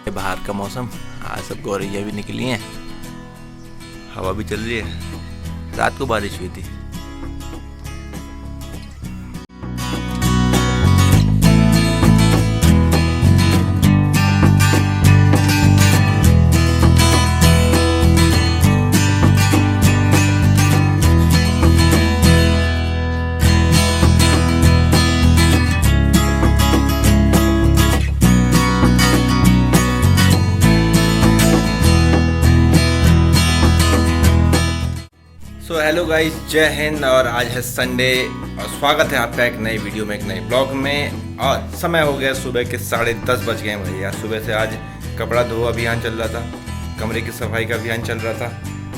बाहर का मौसम, आज सब गौरैया भी निकली हैं, हवा भी चल रही है। रात को बारिश हुई थी। सो हेलो गाइस, जय हिंद। और आज है संडे और स्वागत है आपका एक नई वीडियो में, एक नए ब्लॉग में। और समय हो गया सुबह के 10:30 बज गए भैया। सुबह से आज कपड़ा धो अभियान चल रहा था, कमरे की सफाई का अभियान चल रहा था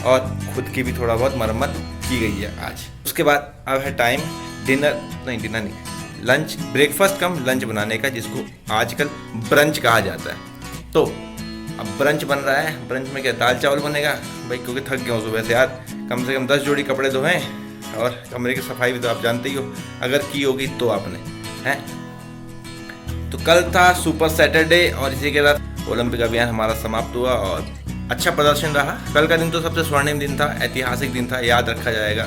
और खुद की भी थोड़ा बहुत मरम्मत की गई है आज। उसके बाद अब है टाइम डिनर नहीं, लंच, ब्रेकफास्ट कम लंच बनाने का, जिसको आजकल ब्रंच कहा जाता है। तो अब ब्रंच बन रहा है। ब्रंच में क्या दाल चावल बनेगा भाई, क्योंकि थक गया हूँ सुबह से यार। कम से कम 10 जोड़ी कपड़े धोए और कमरे की सफाई भी तो आप जानते ही हो, अगर की होगी तो आपने हैं। तो कल था सुपर सैटरडे और इसी के साथ ओलंपिक अभियान हमारा समाप्त हुआ और अच्छा प्रदर्शन रहा। कल का दिन तो सबसे स्वर्णिम दिन था, ऐतिहासिक दिन था, याद रखा जाएगा।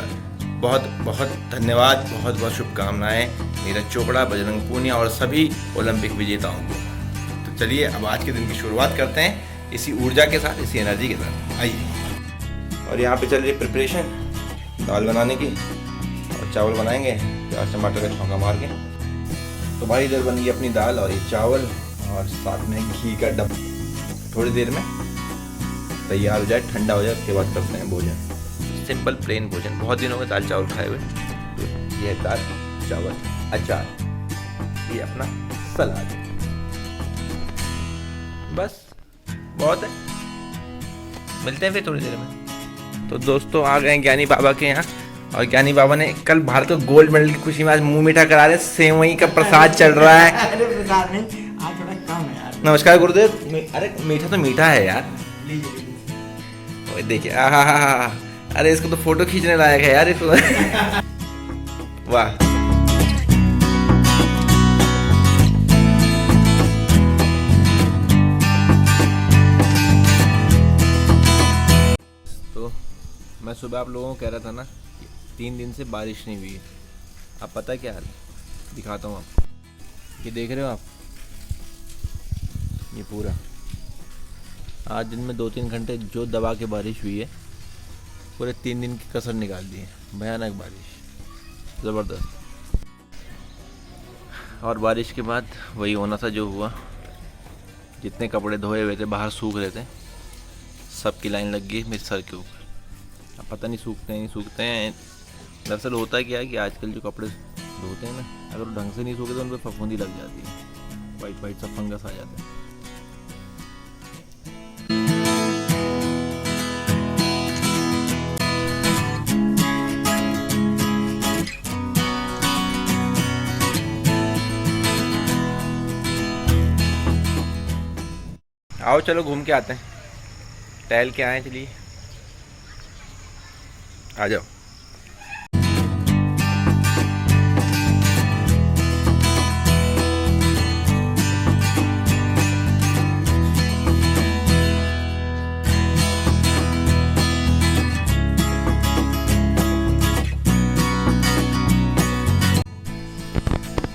बहुत बहुत धन्यवाद, बहुत बहुत शुभकामनाएं नीरज चोपड़ा, बजरंग पूनिया और सभी ओलंपिक विजेताओं को। तो चलिए अब आज के दिन की शुरुआत करते हैं इसी ऊर्जा के साथ, इसी एनर्जी के साथ। आइए। और यहाँ पे चल रही है प्रिपरेशन दाल बनाने की, और चावल बनाएंगे प्याज टमाटर का छौंका मार के। तो भाई इधर बन गई अपनी दाल और ये चावल और साथ में घी का डब्बा। थोड़ी देर में तैयार हो जाए, ठंडा हो जाए, उसके बाद करते हैं भोजन। सिंपल प्लेन भोजन, बहुत दिनों में दाल चावल खाए हुए। तो ये है दाल चावल, अचार, ये अपना सलाद, बस बहुत है। मिलते हैं फिर थोड़ी देर में। तो दोस्तों आ गए ज्ञानी बाबा के यहाँ, और ज्ञानी बाबा ने कल भारत को गोल्ड मेडल की खुशी में आज मुंह मीठा करा रहे। सेवई का प्रसाद चल रहा है। अरे प्रसाद नहीं, आज थोड़ा कम है यार। नमस्कार गुरुदेव। अरे मीठा तो मीठा है यार। देखिए, अरे इसको तो फोटो खींचने लायक है यार इसको। वाह। मैं सुबह आप लोगों को कह रहा था ना कि 3 दिन से बारिश नहीं हुई है। अब पता क्या हाल है, दिखाता हूँ आपको। ये देख रहे हो आप, ये पूरा आज दिन में 2-3 घंटे जो दबा के बारिश हुई है, पूरे 3 दिन की कसर निकाल दी है। भयानक बारिश, ज़बरदस्त। और बारिश के बाद वही होना था जो हुआ। जितने कपड़े धोए हुए थे बाहर सूख रहे थे, सबकी लाइन लग गई मेरे सर के ऊपर। अब पता नहीं सूखते हैं नहीं सूखते हैं। दरअसल होता क्या है कि आजकल जो कपड़े धोते हैं ना, अगर वो ढंग से नहीं सूखे तो उन पर फफूंदी लग जाती है, वाइट वाइट सा फंगस आ जाता है। आओ चलो घूम के आते हैं, टहल के आए, चलिए आ जाओ।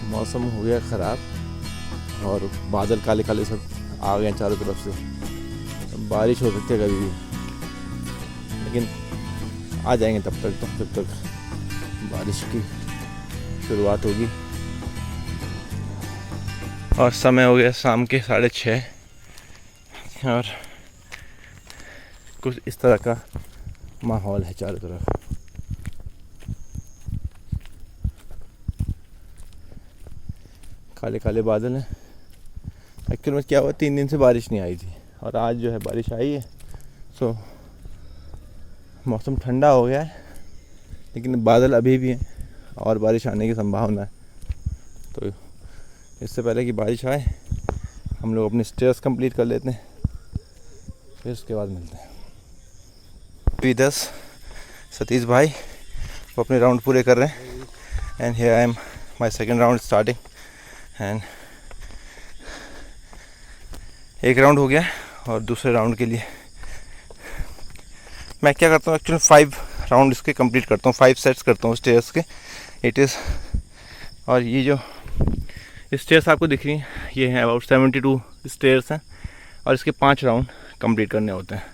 मौसम हो गया ख़राब और बादल काले काले सब आ गए चारों तरफ से। बारिश हो सकती है कभी भी, लेकिन आ जाएंगे तब तक बारिश की शुरुआत होगी। और समय हो गया शाम के 6:30 और कुछ इस तरह का माहौल है चारों तरफ। काले काले बादल हैं। एक्चुअल में क्या हुआ, 3 दिन से बारिश नहीं आई थी और आज जो है बारिश आई है। सो मौसम ठंडा हो गया है, लेकिन बादल अभी भी हैं और बारिश आने की संभावना है। तो इससे पहले कि बारिश आए हम लोग अपने स्टेयर्स कंप्लीट कर लेते हैं, फिर उसके बाद मिलते हैं। P10 सतीश भाई वो अपने राउंड पूरे कर रहे हैं, and here I am my second round starting. And एक राउंड हो गया और दूसरे राउंड के लिए मैं क्या करता हूँ, एक्चुअली 5 राउंड इसके कंप्लीट करता हूँ, 5 सेट्स करता हूँ स्टेयर्स के। इट इज़, और ये जो स्टेयर्स आपको दिख रही हैं ये हैं अबाउट 72 स्टेयर्स हैं और इसके 5 राउंड कंप्लीट करने होते हैं।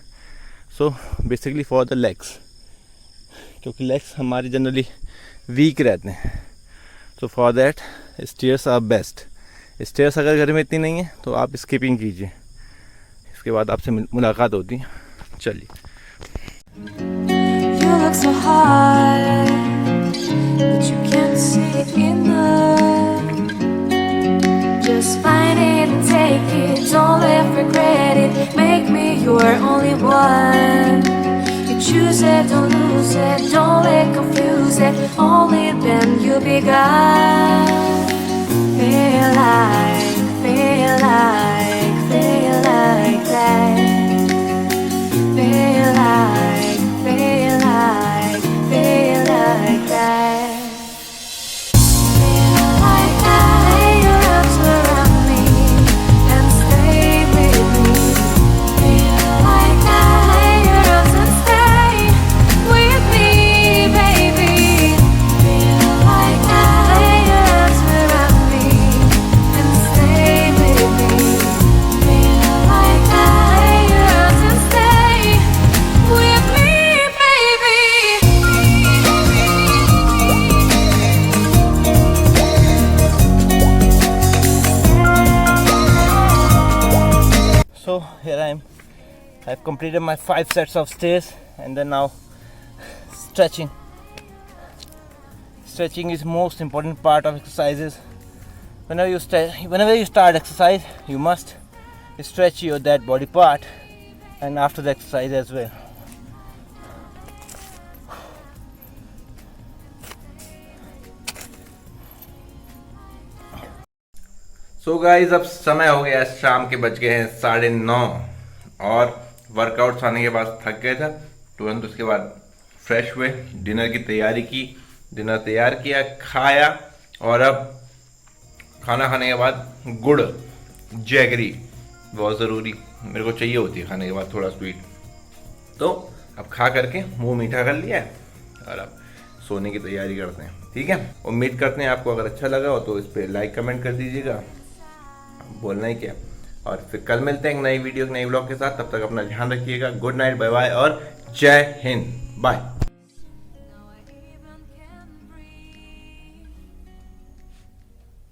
So basically for the legs, क्योंकि लेग्स हमारे जनरली वीक रहते हैं, तो for that stairs are best. Stairs अगर घर में इतनी नहीं है तो आप स्किपिंग कीजिए, इसके बाद आपसे मुलाकात होती है। चलिए। You look so hot, but you can't see enough. Just find it and take it, don't let regret it. Make me your only one. You choose it, don't lose it, don't let confuse it. Only then you'll be gone. Feel like that. Feel like, feel like that. Feel like that. Lay your arms around me and stay with me. Feel like that. Lay your arms and stay with me, baby. Feel like that. Lay your arms around me and stay with me. Feel like that. Lay your arms and stay with me, baby. So here I am. I've completed my 5 sets of stairs and then now stretching. Stretching is most important part of exercises. Whenever you start exercise, you must stretch your that body part and after the exercise as well. So guys अब समय हो गया, शाम के बज गए हैं 9:30 और वर्कआउट आने के बाद थक गए थे, तुरंत उसके बाद फ्रेश हुए, डिनर की तैयारी की, डिनर तैयार किया, खाया और अब खाना खाने के बाद गुड़ जैगरी बहुत ज़रूरी मेरे को चाहिए होती है खाने के बाद, थोड़ा स्वीट। तो अब खा करके मुंह मीठा कर लिया है और अब सोने की तैयारी करते हैं। ठीक है, उम्मीद करते हैं आपको अगर अच्छा लगा हो तो इस पर लाइक कमेंट कर दीजिएगा, बोलना ही क्या। और फिर कल मिलते हैं एक नई वीडियो, एक नई ब्लॉग के साथ। तब तक अपना ध्यान रखिएगा। गुड नाइट, बाय बाय और जय हिंद, बाय।